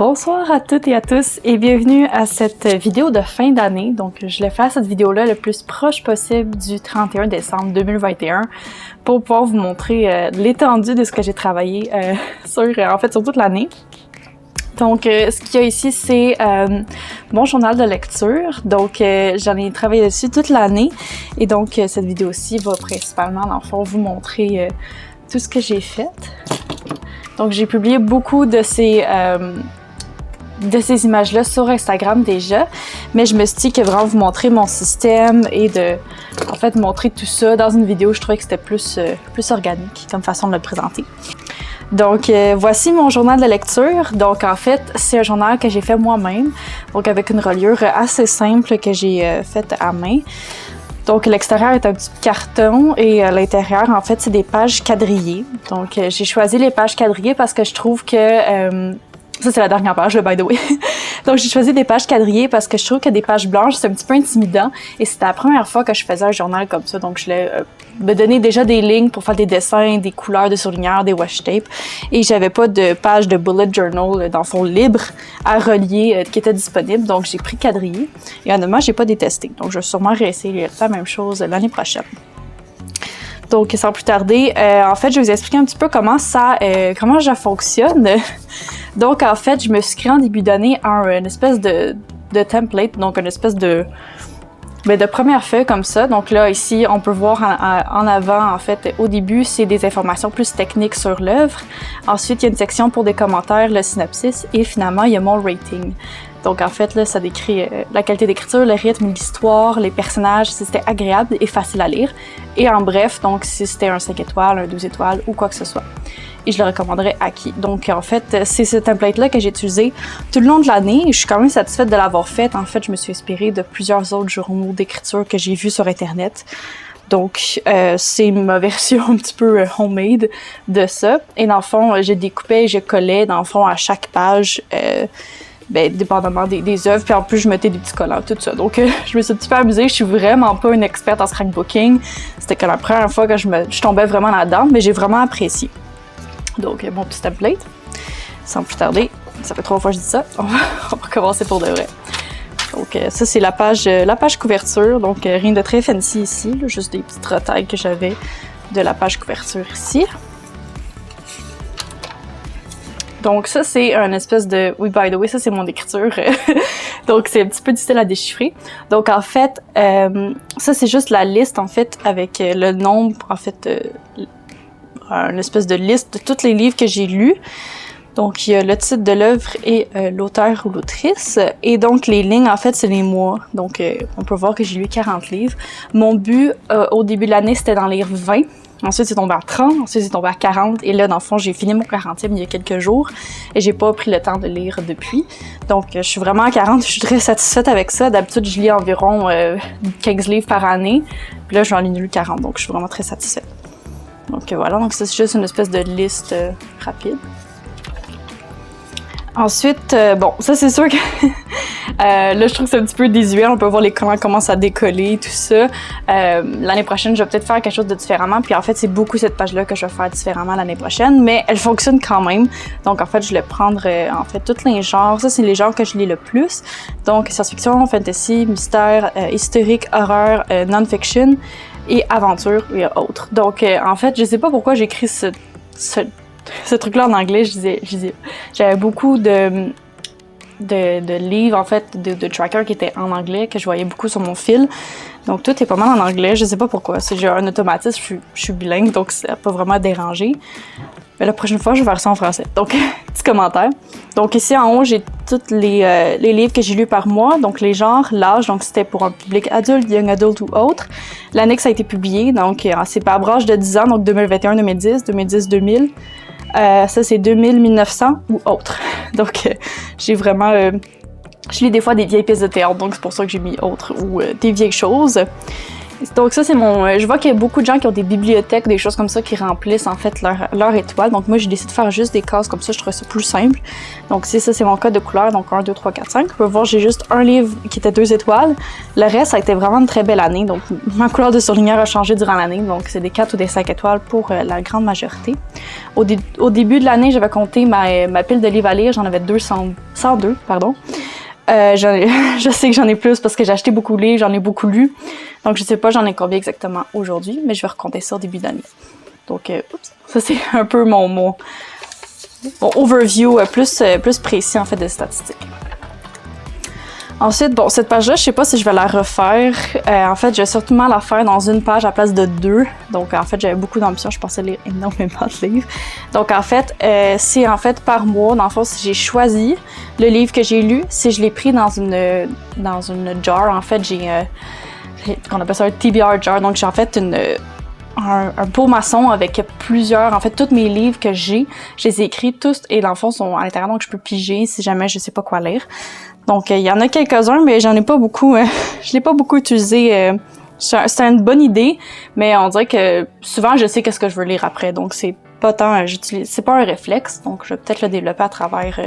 Bonsoir à toutes et à tous et bienvenue à cette vidéo de fin d'année. Donc je voulais faire cette vidéo-là le plus proche possible du 31 décembre 2021 pour pouvoir vous montrer l'étendue de ce que j'ai travaillé sur toute l'année. Donc, ce qu'il y a ici, c'est mon journal de lecture. Donc, j'en ai travaillé dessus toute l'année. Et donc, cette vidéo-ci va principalement, dans le fond, vous montrer tout ce que j'ai fait. Donc, j'ai publié beaucoup de ces images-là sur Instagram déjà. Mais je me suis dit que vraiment vous montrer mon système et de, en fait, montrer tout ça dans une vidéo, je trouvais que c'était plus organique comme façon de le présenter. Donc, voici mon journal de lecture. Donc, en fait, c'est un journal que j'ai fait moi-même, donc avec une reliure assez simple que j'ai faite à main. Donc, l'extérieur est un petit carton et l'intérieur, en fait, c'est des pages quadrillées. Donc, j'ai choisi les pages quadrillées parce que je trouve que... ça, c'est la dernière page, by the way. Donc, j'ai choisi des pages quadrillées parce que je trouve que des pages blanches, c'est un petit peu intimidant. Et c'était la première fois que je faisais un journal comme ça. Donc, je voulais me donner déjà des lignes pour faire des dessins, des couleurs de surligneurs, des washi tape. Et j'avais pas de page de bullet journal, dans le fond, libre à relier qui était disponible. Donc, j'ai pris quadrillé. Et honnêtement, j'ai pas détesté. Donc, je vais sûrement réessayer la même chose l'année prochaine. Donc, sans plus tarder, en fait, je vais vous expliquer un petit peu comment ça fonctionne. Donc, en fait, je me suis créé en début d'année une espèce de template, donc une espèce de première feuille comme ça. Donc là, ici, on peut voir en avant, en fait, au début, c'est des informations plus techniques sur l'œuvre. Ensuite, il y a une section pour des commentaires, le synopsis, et finalement, il y a mon rating. Donc, en fait, là, ça décrit la qualité d'écriture, le rythme, l'histoire, les personnages, si c'était agréable et facile à lire. Et en bref, donc, si c'était un 5 étoiles, un 12 étoiles ou quoi que ce soit. Et je le recommanderais à qui. Donc, en fait, c'est ce template-là que j'ai utilisé tout le long de l'année. Je suis quand même satisfaite de l'avoir fait. En fait, je me suis inspirée de plusieurs autres journaux d'écriture que j'ai vus sur Internet. Donc, c'est ma version un petit peu homemade de ça. Et dans le fond, je découpais et je collais, dans le fond, à chaque page... dépendamment des œuvres, puis en plus je mettais des petits collants, tout ça. Donc je me suis un petit peu amusée, je suis vraiment pas une experte en scrapbooking. C'était que la première fois que je tombais vraiment là-dedans, mais j'ai vraiment apprécié. Donc mon petit template, sans plus tarder, ça fait 3 fois que je dis ça, on va commencer pour de vrai. Donc ça c'est la page couverture, donc rien de très fancy ici, là, juste des petites retailles que j'avais de la page couverture ici. Donc ça, c'est un espèce de... Oui, by the way, ça, c'est mon écriture. Donc, c'est un petit peu difficile à déchiffrer. Donc, en fait, ça, c'est juste la liste, en fait, avec le nombre, en fait, une espèce de liste de tous les livres que j'ai lus. Donc, il y a le titre de l'œuvre et l'auteur ou l'autrice. Et donc, les lignes, en fait, c'est les mois. Donc, on peut voir que j'ai lu 40 livres. Mon but, au début de l'année, c'était d'en lire 20. Ensuite, c'est tombé à 30, ensuite, c'est tombé à 40. Et là, dans le fond, j'ai fini mon 40e il y a quelques jours. Et j'ai pas pris le temps de lire depuis. Donc, je suis vraiment à 40. Je suis très satisfaite avec ça. D'habitude, je lis environ 15 livres par année. Puis là, j'en ai lu 40. Donc, je suis vraiment très satisfaite. Donc, voilà. Donc, ça, c'est juste une espèce de liste rapide. Ensuite, bon, ça c'est sûr que là je trouve que c'est un petit peu désuet, on peut voir les collants commencent à décoller, tout ça. L'année prochaine, je vais peut-être faire quelque chose de différemment, puis en fait, c'est beaucoup cette page-là que je vais faire différemment l'année prochaine, mais elle fonctionne quand même. Donc en fait, je vais prendre en fait tous les genres. Ça, c'est les genres que je lis le plus. Donc science-fiction, fantasy, mystère, historique, horreur, non-fiction et aventure et autres. Donc en fait, je sais pas pourquoi j'ai écrit ce truc-là en anglais, j'avais beaucoup de livres, en fait, de trackers qui étaient en anglais, que je voyais beaucoup sur mon fil. Donc, tout est pas mal en anglais, je sais pas pourquoi. J'ai un automatisme, je suis bilingue, donc ça n'a pas vraiment dérangé. Mais la prochaine fois, je vais faire ça en français. Donc, petit commentaire. Donc, ici, en haut, j'ai tous les livres que j'ai lus par mois. Donc, les genres, l'âge, donc c'était pour un public adulte, young adult ou autre. L'année que ça a été publié, donc c'est par branche de 10 ans, donc 2021-2010, 2010-2000. Ça, c'est 2000-1900 ou autre. Donc, j'ai vraiment... je lis des fois des vieilles pièces de théâtre, donc c'est pour ça que j'ai mis autre ou des vieilles choses. Donc ça, c'est mon... je vois qu'il y a beaucoup de gens qui ont des bibliothèques, des choses comme ça, qui remplissent en fait leur étoile. Donc moi, j'ai décidé de faire juste des cases comme ça, je trouve ça plus simple. Donc ça, c'est mon code de couleur, donc 1, 2, 3, 4, 5. Vous pouvez voir, j'ai juste un livre qui était 2 étoiles. Le reste, ça a été vraiment une très belle année. Donc ma couleur de surligneur a changé durant l'année. Donc c'est des 4 ou des 5 étoiles pour la grande majorité. Au début de l'année, j'avais compté ma pile de livres à lire. J'en avais 102, pardon. Je sais que j'en ai plus parce que j'ai acheté beaucoup de livres, j'en ai beaucoup lu. Donc je sais pas j'en ai combien exactement aujourd'hui, mais je vais recompter ça au début d'année. Donc ça c'est un peu mon overview plus précis en fait des statistiques. Ensuite, bon, cette page-là, je sais pas si je vais la refaire. En fait, je vais surtout la faire dans une page à la place de 2. Donc, en fait, j'avais beaucoup d'ambitions. Je pensais lire énormément de livres. Donc, en fait, c'est en fait par mois. Dans le fond, si j'ai choisi le livre que j'ai lu, si je l'ai pris dans une jar, en fait, qu'on appelle ça un TBR jar. Donc, j'ai en fait un pot maçon avec plusieurs, en fait, tous mes livres que j'ai, je les ai écrits tous et dans le fond, sont à l'intérieur, donc je peux piger si jamais je sais pas quoi lire. Donc, il y en a quelques-uns, mais j'en ai pas beaucoup. Je l'ai pas beaucoup utilisé. C'est une bonne idée, mais on dirait que souvent, je sais qu'est-ce que je veux lire après. Donc, c'est pas tant, c'est pas un réflexe. Donc, je vais peut-être le développer à travers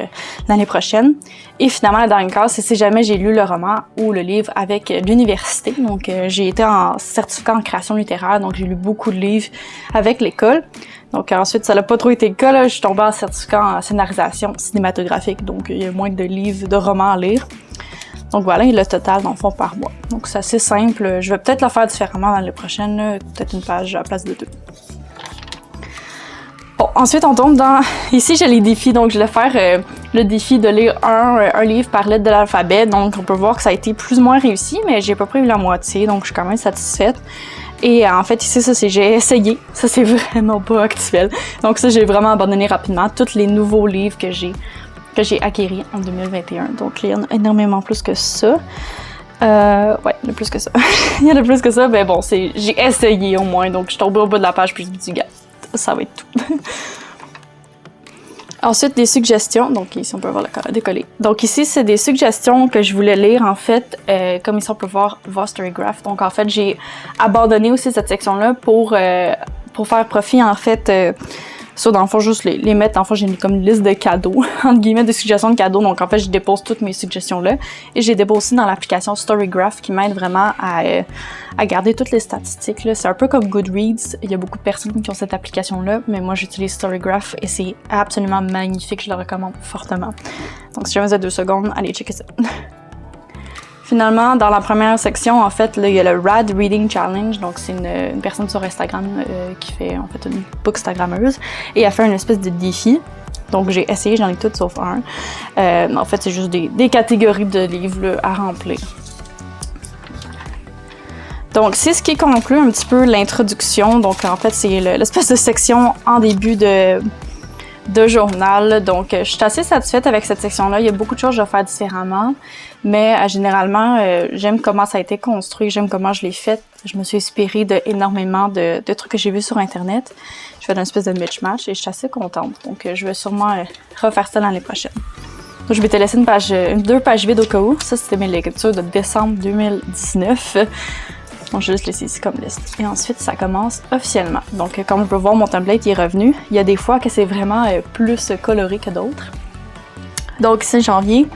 l'année prochaine. Et finalement, la dernière case, c'est si jamais j'ai lu le roman ou le livre avec l'université. Donc, j'ai été en certificat en création littéraire. Donc, j'ai lu beaucoup de livres avec l'école. Donc ensuite, ça n'a pas trop été le cas, là. Je suis tombée en certificat en scénarisation cinématographique, donc il y a moins de livres, de romans à lire. Donc voilà, et le total, dans le fond, par mois. Donc c'est assez simple. Je vais peut-être le faire différemment l'année prochaine, peut-être une page à la place de 2. Bon, ensuite, on tombe dans... Ici, j'ai les défis, donc je vais faire le défi de lire un livre par lettre de l'alphabet. Donc on peut voir que ça a été plus ou moins réussi, mais j'ai pas pris la moitié, donc je suis quand même satisfaite. Et en fait, ici, ça, c'est j'ai essayé. Ça, c'est vraiment pas actuel. Donc ça, j'ai vraiment abandonné rapidement tous les nouveaux livres que j'ai acquéris en 2021. Donc, il y en a énormément plus que ça. Ouais, il y en a plus que ça. Il y en a plus que ça, mais bon, j'ai essayé au moins. Donc, je suis tombée au bout de la page, puis je me dis, gars, ça va être tout. Ensuite, des suggestions. Donc, ici, on peut voir le décollé. Donc, ici, c'est des suggestions que je voulais lire, en fait, comme ici, on peut voir Storygraph. Donc, en fait, j'ai abandonné aussi cette section-là pour faire profit, en fait, sur, dans le fond, juste les mettre. En fait, j'ai mis comme une liste de cadeaux, entre guillemets, de suggestions de cadeaux. Donc, en fait, je dépose toutes mes suggestions-là. Et j'ai déposé aussi dans l'application Storygraph qui m'aide vraiment à garder toutes les statistiques. C'est un peu comme Goodreads. Il y a beaucoup de personnes qui ont cette application-là, mais moi, j'utilise Storygraph et c'est absolument magnifique. Je le recommande fortement. Donc, si jamais vous avez 2 secondes, allez checker ça. Finalement, dans la première section, en fait, là, il y a le Rad Reading Challenge. Donc, c'est une personne sur Instagram qui fait, en fait, une bookstagrammeuse. Et elle fait une espèce de défi. Donc, j'ai essayé, j'en ai toutes sauf un. En fait, c'est juste des catégories de livres là, à remplir. Donc, c'est ce qui conclut un petit peu l'introduction. Donc, en fait, c'est l'espèce de section en début de journal. Donc, je suis assez satisfaite avec cette section-là. Il y a beaucoup de choses à faire différemment, mais généralement, j'aime comment ça a été construit, j'aime comment je l'ai fait. Je me suis inspirée énormément de trucs que j'ai vus sur Internet. Je fais une espèce de match et je suis assez contente. Donc, je vais sûrement refaire ça l'année prochaine. Donc, je vais te laisser 2 pages vides au cas où. Ça, c'était mes lectures de décembre 2019. Donc, je vais juste laisser ici comme liste. Et ensuite, ça commence officiellement. Donc, comme on peut voir, mon template est revenu. Il y a des fois que c'est vraiment plus coloré que d'autres. Donc, ici, janvier,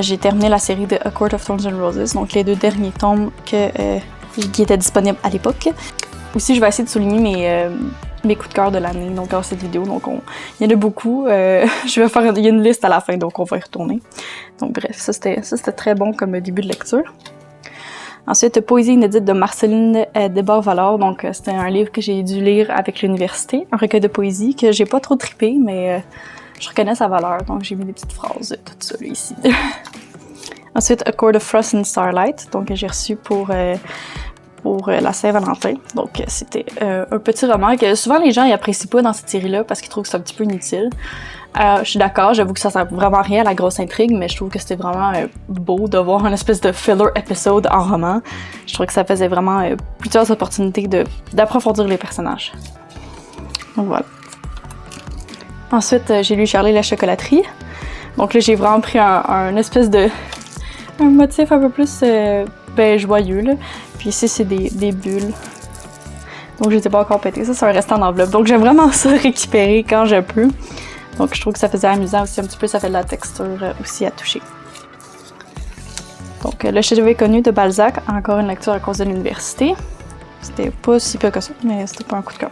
j'ai terminé la série de A Court of Thorns and Roses. Donc, les 2 derniers tomes qui étaient disponibles à l'époque. Aussi, je vais essayer de souligner mes coups de cœur de l'année, donc dans cette vidéo. Donc, il y en a beaucoup. Je vais faire il y a une liste à la fin, donc on va y retourner. Donc, bref, ça, c'était très bon comme début de lecture. Ensuite, Poésie inédite de Marceline Desbordes-Valord. Donc, c'était un livre que j'ai dû lire avec l'université. Un recueil de poésie que j'ai pas trop trippé, mais je reconnais sa valeur. Donc, j'ai mis des petites phrases, tout ça, là, ici. Ensuite, A Court of Frost and Starlight. Donc, j'ai reçu pour la Saint-Valentin. Donc, c'était un petit roman que souvent les gens ils apprécient pas dans cette série-là parce qu'ils trouvent que c'est un petit peu inutile. Je suis d'accord, j'avoue que ça sert vraiment à rien à la grosse intrigue, mais je trouve que c'était vraiment beau de voir une espèce de filler épisode en roman. Je trouve que ça faisait vraiment plusieurs opportunités d'approfondir les personnages. Donc voilà. Ensuite, j'ai lu Charlie la chocolaterie. Donc là, j'ai vraiment pris un espèce de... un motif un peu plus ben joyeux, là. Puis ici, c'est des bulles. Donc, je les ai pas encore pété. Ça, c'est un restant d'enveloppe. Donc, j'aime vraiment ça récupérer quand je peux. Donc, je trouve que ça faisait amusant aussi un petit peu. Ça fait de la texture aussi à toucher. Donc, le chef-d'œuvre connu de Balzac, encore une lecture à cause de l'université. C'était pas si peu que ça, mais c'était pas un coup de cœur.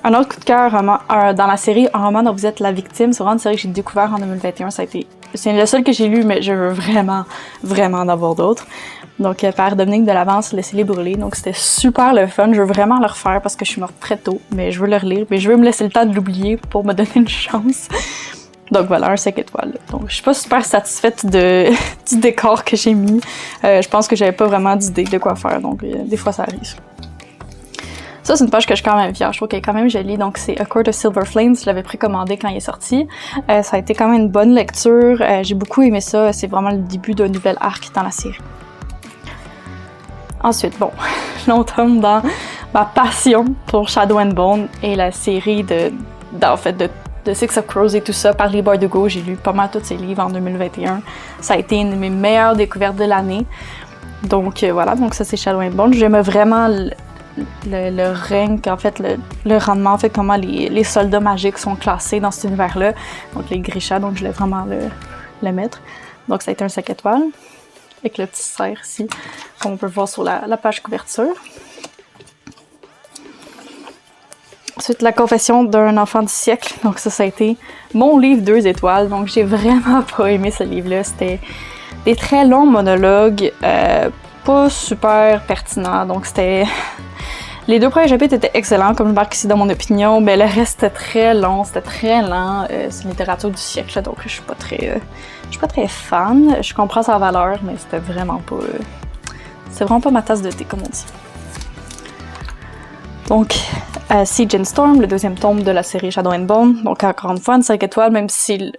Un autre coup de cœur dans la série Un roman dont vous êtes la victime, c'est vraiment une série que j'ai découvert en 2021. C'est le seul que j'ai lu, mais je veux vraiment, vraiment en avoir d'autres. Donc, par Dominique Delavance, Laissez-les brûler. Donc, c'était super le fun. Je veux vraiment le refaire parce que je suis morte très tôt, mais je veux le relire. Mais je veux me laisser le temps de l'oublier pour me donner une chance. Donc voilà, un 5 étoiles. Donc je suis pas super satisfaite du décor que j'ai mis. Je pense que j'avais pas vraiment d'idée de quoi faire, donc des fois ça arrive. Ça, c'est une page que je suis quand même fière. Je trouve qu'elle est quand même jolie. Donc c'est A Court of Silver Flames. Je l'avais précommandé quand il est sorti. Ça a été quand même une bonne lecture. J'ai beaucoup aimé ça. C'est vraiment le début d'un nouvel arc dans la série. Ensuite, bon, on tombe dans ma passion pour Shadow and Bone et la série de Six of Crows et tout ça par Leigh Bardugo. J'ai lu pas mal tous ses livres en 2021. Ça a été une de mes meilleures découvertes de l'année. Donc voilà, donc ça c'est Shadow and Bone. J'aime vraiment le rank, en fait, le rendement, en fait, comment les soldats magiques sont classés dans cet univers-là. Donc les Grisha, donc je voulais vraiment le mettre. Donc ça a été un 5 étoiles. Avec le petit cerf ici, comme on peut voir sur la page couverture. Ensuite, La confession d'un enfant du siècle. Donc ça a été mon livre 2 étoiles. Donc j'ai vraiment pas aimé ce livre-là. C'était des très longs monologues, pas super pertinents. Donc c'était... Les 2 premiers chapitres étaient excellents, comme je marque ici dans mon opinion, mais le reste c'était très long, c'était très lent. C'est une littérature du siècle, donc je suis pas très fan. Je comprends sa valeur, mais c'était vraiment pas... c'est vraiment pas ma tasse de thé, comme on dit. Donc, Siege and Storm, le 2e tome de la série Shadow and Bone. Donc, encore une fois, une 5 étoiles, même si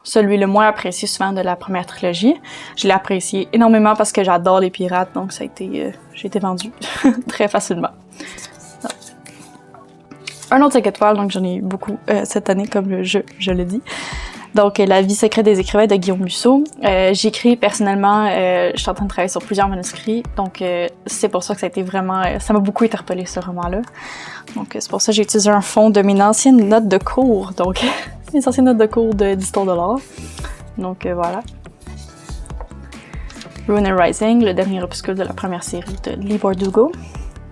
celui le moins apprécié souvent de la première trilogie. Je l'ai apprécié énormément parce que j'adore les pirates, donc ça a été... j'ai été vendue très facilement. Non. Un autre 5 étoiles, donc j'en ai eu beaucoup cette année, comme je le dis. Donc, La vie secrète des écrivains de Guillaume Musso. J'écris personnellement, je suis en train de travailler sur plusieurs manuscrits, donc c'est pour ça que ça a été vraiment... ça m'a beaucoup interpellé ce roman-là. Donc, c'est pour ça que j'ai utilisé un fond de mes anciennes notes de cours, donc mes anciennes notes de cours d'histoire de l'art. Donc, voilà. Ruin and Rising, le dernier opuscule de la première série de Leigh Bardugo.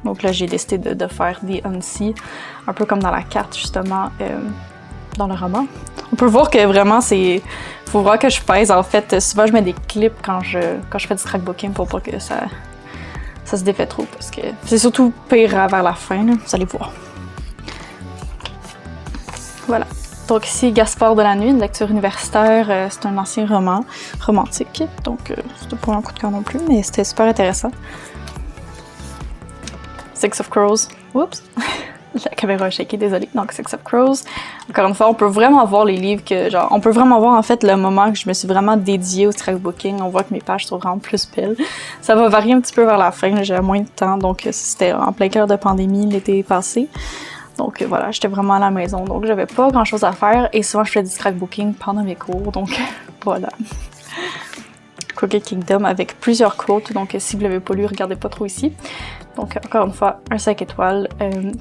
Donc là, j'ai décidé de faire des Unsee, un peu comme dans la carte, justement, dans le roman. On peut voir que vraiment, faut voir que je pèse. En fait, souvent, je mets des clips quand je fais du scrapbooking pour pas que ça se défait trop, parce que c'est surtout pire vers la fin, là. Vous allez voir. Voilà. Donc ici, Gaspard de la nuit, une lecture universitaire. C'est un ancien roman romantique, donc c'était pas un coup de cœur non plus, mais c'était super intéressant. Six of Crows. Oups! La caméra a shaké, désolée. Donc, Six of Crows. Encore une fois, on peut vraiment voir les livres que, genre, on peut vraiment voir, en fait, le moment que je me suis vraiment dédiée au scrapbooking. On voit que mes pages sont vraiment plus belles. Ça va varier un petit peu vers la fin, j'ai moins de temps, donc c'était en plein cœur de pandémie l'été passé. Donc voilà, j'étais vraiment à la maison, donc j'avais pas grand chose à faire, et souvent je fais du scrapbooking pendant mes cours, donc voilà. Crooked Kingdom avec plusieurs quotes, donc si vous l'avez pas lu, regardez pas trop ici. Donc encore une fois, un 5 étoiles.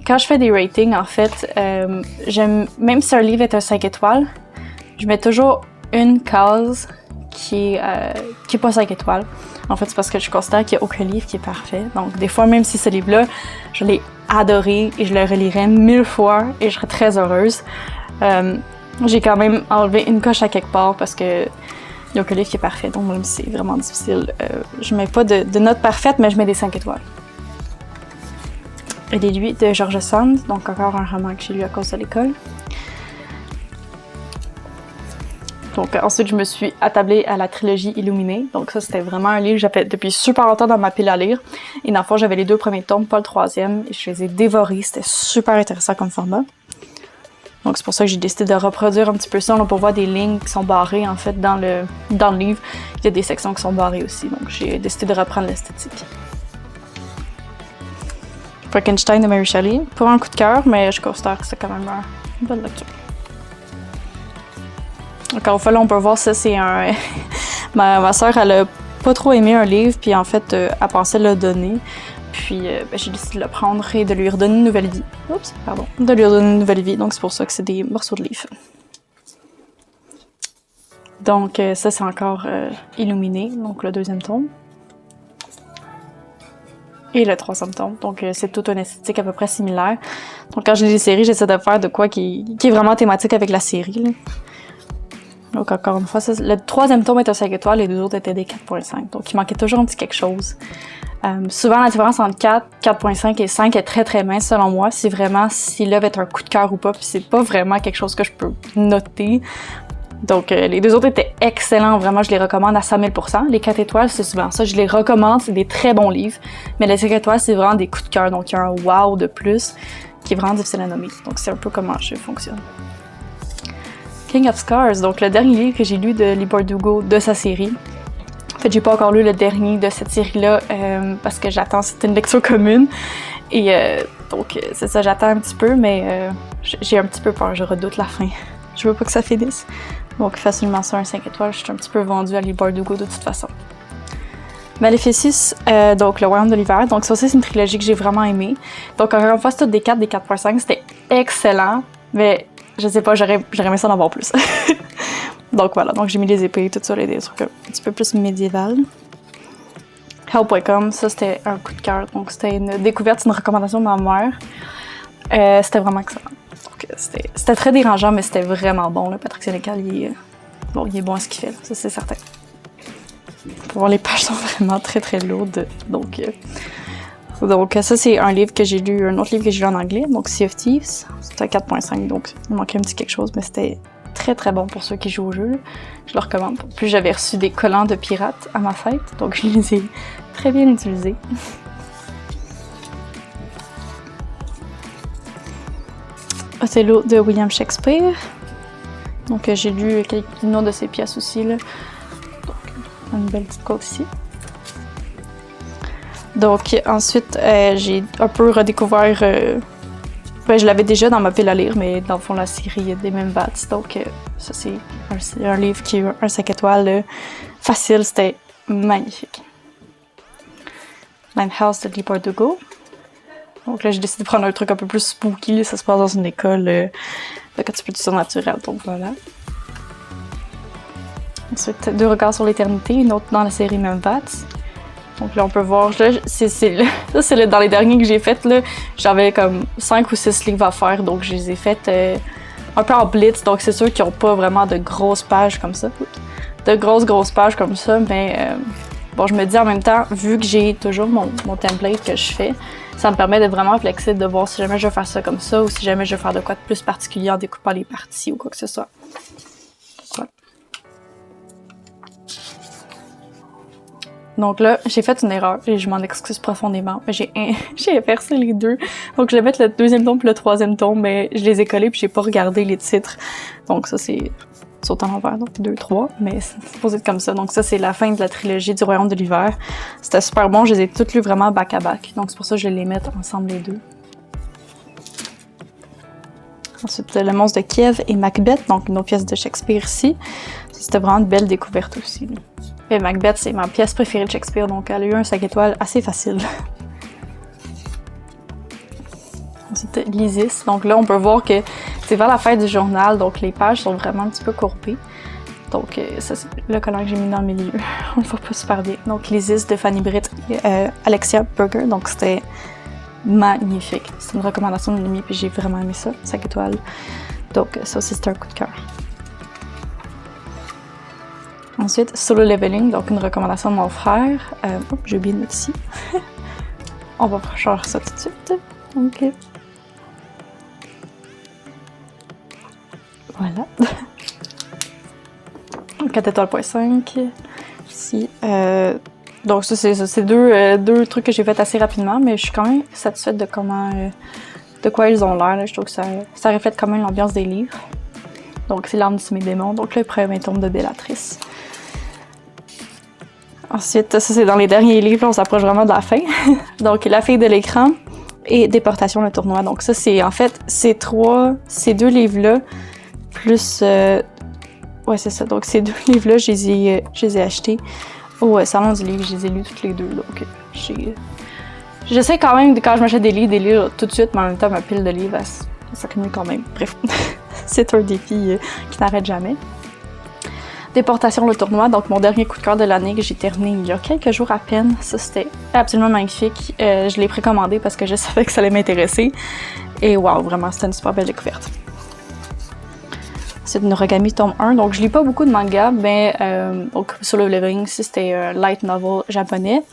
Quand je fais des ratings, en fait, même si un livre est un 5 étoiles, je mets toujours une case qui est pas 5 étoiles. En fait, c'est parce que je considère qu'il n'y a aucun livre qui est parfait. Donc des fois, même si ce livre-là, je l'ai adoré et je le relirai 1000 fois et je serais très heureuse, j'ai quand même enlevé une coche à quelque part parce que il n'y a aucun livre qui est parfait, donc même si c'est vraiment difficile, je mets pas de notes parfaites, mais je mets des 5 étoiles. Et les Lui de George Sand, donc encore un roman que j'ai lu à cause de l'école. Donc ensuite, je me suis attablée à la trilogie Illuminée. Donc ça, c'était vraiment un livre que j'avais depuis super longtemps dans ma pile à lire. Et dans le fond, j'avais les 2 premiers tomes, pas le 3e, et je les ai dévorés. C'était super intéressant comme format. Donc c'est pour ça que j'ai décidé de reproduire un petit peu ça. On peut voir des lignes qui sont barrées, en fait, dans le livre. Il y a des sections qui sont barrées aussi, donc j'ai décidé de reprendre l'esthétique. Frankenstein de Mary Shelley. Pas un coup de cœur, mais je considère que c'est quand même une bonne lecture. Encore une fois, là, on peut voir ça, c'est un... ma soeur, elle a pas trop aimé un livre, puis en fait, elle pensait le donner. Puis j'ai décidé de le prendre et de lui redonner une nouvelle vie. Oups, pardon. De lui redonner une nouvelle vie, donc c'est pour ça que c'est des morceaux de livre. Donc ça, c'est encore illuminé, donc le deuxième tome. Et le troisième tome, donc c'est toute une esthétique à peu près similaire. Donc quand je lis les séries, j'essaie de faire de quoi qui est vraiment thématique avec la série, là. Donc encore une fois, ça, le troisième tome est un 5 étoiles, les deux autres étaient des 4.5. Donc il manquait toujours un petit quelque chose. Souvent la différence entre 4, 4.5 et 5 est très très mince selon moi. C'est vraiment si l'œuvre est un coup de cœur ou pas, puis c'est pas vraiment quelque chose que je peux noter. Donc les deux autres étaient excellents, vraiment je les recommande à 100 000%. Les 4 étoiles, c'est souvent ça, je les recommande, c'est des très bons livres. Mais les 5 étoiles, c'est vraiment des coups de cœur, donc il y a un wow de plus qui est vraiment difficile à nommer. Donc c'est un peu comment je fonctionne. King of Scars, donc le dernier livre que j'ai lu de Leigh Bardugo de sa série. En fait, j'ai pas encore lu le dernier de cette série-là parce que j'attends, c'était une lecture commune. Et donc, c'est ça, j'attends un petit peu, mais j'ai un petit peu peur, je redoute la fin. Je veux pas que ça finisse. Donc, facilement ça, un 5 étoiles, je suis un petit peu vendue à Leigh Bardugo de toute façon. Maléficis, donc le Royaume de l'Hiver. Donc, ça aussi, c'est une trilogie que j'ai vraiment aimée. Donc, encore une fois, c'est toutes des 4, des 4.5, c'était excellent, mais je sais pas, j'aurais aimé ça en avoir plus. Donc voilà, donc j'ai mis les épées, tout ça, des trucs un petit peu plus médiéval. Help.com, ça c'était un coup de cœur, donc c'était une découverte, une recommandation de ma mère. C'était vraiment excellent. Donc c'était très dérangeant, mais c'était vraiment bon. Là. Patrick Sénécal, il est bon à ce qu'il fait, là, ça c'est certain. Pour voir, les pages sont vraiment très très lourdes, donc ça c'est un livre que j'ai lu, un autre livre que j'ai lu en anglais, donc Sea of Thieves, c'était à 4.5, donc il manquait un petit quelque chose, mais c'était très très bon pour ceux qui jouent au jeu, là. Je le recommande. Puis j'avais reçu des collants de pirates à ma fête, donc je les ai très bien utilisés. Othello de William Shakespeare. Donc j'ai lu quelques noms de ses pièces aussi, là. Donc une belle petite quote ici. Donc ensuite j'ai un peu redécouvert je l'avais déjà dans ma pile à lire, mais dans le fond, la série des mêmes bats. Donc, ça, c'est un livre qui a un 5 étoiles facile. C'était magnifique. Limehouse de Leigh Bardugo. Donc là, j'ai décidé de prendre un truc un peu plus spooky. Là. Ça se passe dans une école de un petit peu de surnaturel. Donc, voilà. Ensuite, 2 regards sur l'éternité. Une autre dans la série Même Bats. Donc là, on peut voir, là, c'est dans les derniers que j'ai fait, là, j'avais comme 5 ou 6 livres à faire, donc je les ai faites un peu en blitz, donc c'est sûr qu'ils n'ont pas vraiment de grosses pages comme ça, de grosses pages comme ça, mais bon, je me dis en même temps, vu que j'ai toujours mon template que je fais, ça me permet d'être vraiment flexible, de voir si jamais je veux faire ça comme ça, ou si jamais je veux faire de quoi de plus particulier en découpant les parties ou quoi que ce soit. Voilà. Donc là, j'ai fait une erreur et je m'en excuse profondément. J'ai inversé les deux. Donc je vais mettre le deuxième tome et le troisième tome, mais je les ai collés puis j'ai pas regardé les titres. Donc ça, c'est saut en l'envers, donc 2, 3, mais c'est supposé être comme ça. Donc ça, c'est la fin de la trilogie du Royaume de l'Hiver. C'était super bon, je les ai toutes lues vraiment back à back. Donc c'est pour ça que je vais les mettre ensemble les deux. Ensuite, Le Monstre de Kiev et Macbeth, donc une autre pièce de Shakespeare ici. C'était vraiment une belle découverte aussi. Et Macbeth, c'est ma pièce préférée de Shakespeare, donc elle a eu un 5 étoiles assez facile. Ensuite, Lysis. Donc là, on peut voir que c'est vers la fin du journal, donc les pages sont vraiment un petit peu courbées. Donc ça, c'est le collant que j'ai mis dans le milieu. On le voit pas super bien. Donc Lysis de Fanny Britt et Alexia Burger, donc c'était magnifique. C'est une recommandation de Mimi, puis j'ai vraiment aimé ça, 5 étoiles. Donc ça aussi, c'est un coup de cœur. Ensuite, Solo Leveling, donc une recommandation de mon frère. J'ai oublié de mettre ici. On va changer ça tout de suite. Ok. Voilà. 4 étoiles.5. Ici. Donc ça, c'est deux trucs que j'ai fait assez rapidement, mais je suis quand même satisfaite de comment, de quoi ils ont l'air. Je trouve que ça reflète quand même l'ambiance des livres. Donc c'est L'Arme de mes démons. Donc le premier tome de Bellatrice. Ensuite, ça c'est dans les derniers livres, là, on s'approche vraiment de la fin. Donc La fille de l'écran et Déportation le tournoi. Donc ça c'est en fait ces deux livres-là, plus ouais c'est ça. Donc ces deux livres-là, je les ai achetés au Salon du livre, je les ai lus toutes les deux, donc j'essaie quand même, quand je m'achète des livres tout de suite, mais en même temps, ma pile de livres, ça s'accumule quand même. Bref, c'est un défi qui n'arrête jamais. Déportation le tournoi, donc mon dernier coup de cœur de l'année que j'ai terminé il y a quelques jours à peine. Ça, c'était absolument magnifique. Je l'ai précommandé parce que je savais que ça allait m'intéresser. Et waouh, vraiment, c'était une super belle découverte. C'est une Noragami tome 1, donc je lis pas beaucoup de mangas, mais donc Solo Leveling, c'était un light novel japonais.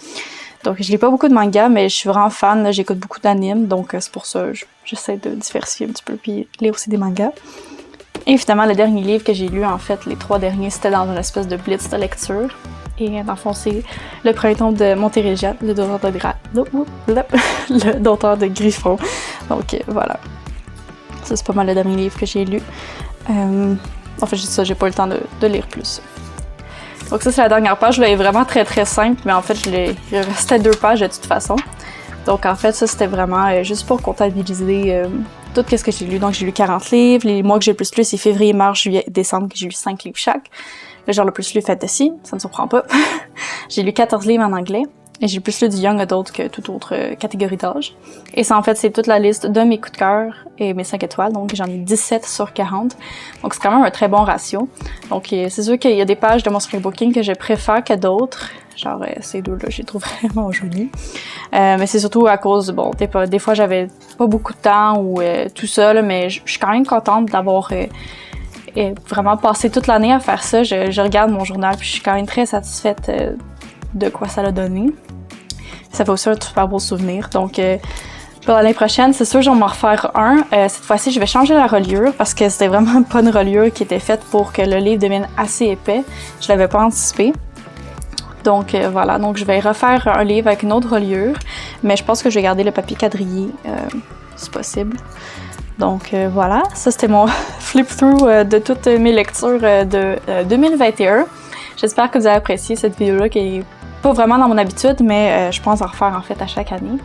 Donc je lis pas beaucoup de mangas, mais je suis vraiment fan, j'écoute beaucoup d'animes, donc c'est pour ça que j'essaie de diversifier un petit peu, puis lire aussi des mangas. Et finalement, le dernier livre que j'ai lu, en fait, les 3 derniers, c'était dans une espèce de blitz de lecture. Et dans le fond, c'est le premier tome de Montérégia, le Dompteur de Griffon. Donc voilà. Ça, c'est pas mal le dernier livre que j'ai lu. En fait, ça, j'ai pas eu le temps de lire plus. Donc ça, c'est la dernière page. Là, elle est vraiment très très simple, mais en fait, il restait 2 pages de toute façon. Donc en fait, ça, c'était vraiment juste pour comptabiliser tout ce que j'ai lu. Donc j'ai lu 40 livres. Les mois que j'ai le plus lu, c'est février, mars, juillet, décembre, que j'ai lu 5 livres chaque. Le genre le plus lu, fantasy, ça me surprend pas. J'ai lu 14 livres en anglais. Et j'ai plus lu du young adult que toute autre catégorie d'âge. Et ça, en fait, c'est toute la liste de mes coups de cœur et mes 5 étoiles. Donc, j'en ai 17 sur 40. Donc, c'est quand même un très bon ratio. Donc, c'est sûr qu'il y a des pages de mon scrapbooking que je préfère que d'autres. Genre, ces deux-là, je les trouve vraiment jolies. Mais c'est surtout à cause, bon, des fois, j'avais pas beaucoup de temps ou tout ça, là, mais je suis quand même contente d'avoir vraiment passé toute l'année à faire ça. Je regarde mon journal puis je suis quand même très satisfaite de quoi ça l'a donné. Ça fait aussi un super beau souvenir. Donc, pour l'année prochaine, c'est sûr que je vais m'en refaire un. Cette fois-ci, je vais changer la reliure parce que c'était vraiment pas une reliure qui était faite pour que le livre devienne assez épais. Je l'avais pas anticipé. Donc, voilà. Donc, je vais refaire un livre avec une autre reliure. Mais je pense que je vais garder le papier quadrillé, si possible. Donc, voilà. Ça, c'était mon flip-through de toutes mes lectures de 2021. J'espère que vous avez apprécié cette vidéo-là qui est pas vraiment dans mon habitude, mais je pense en refaire en fait à chaque année.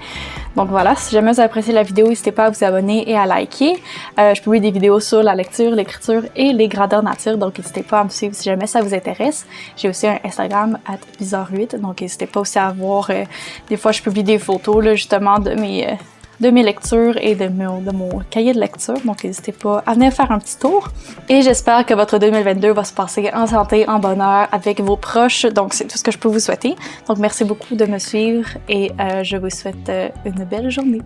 Donc voilà, si jamais vous avez apprécié la vidéo, n'hésitez pas à vous abonner et à liker. Je publie des vidéos sur la lecture, l'écriture et les grandeurs nature, donc n'hésitez pas à me suivre si jamais ça vous intéresse. J'ai aussi un Instagram @bizarre8, donc n'hésitez pas aussi à voir, des fois je publie des photos là, justement de mes lectures et de mon cahier de lecture. Donc, n'hésitez pas à venir faire un petit tour. Et j'espère que votre 2022 va se passer en santé, en bonheur, avec vos proches. Donc, c'est tout ce que je peux vous souhaiter. Donc, merci beaucoup de me suivre et je vous souhaite une belle journée.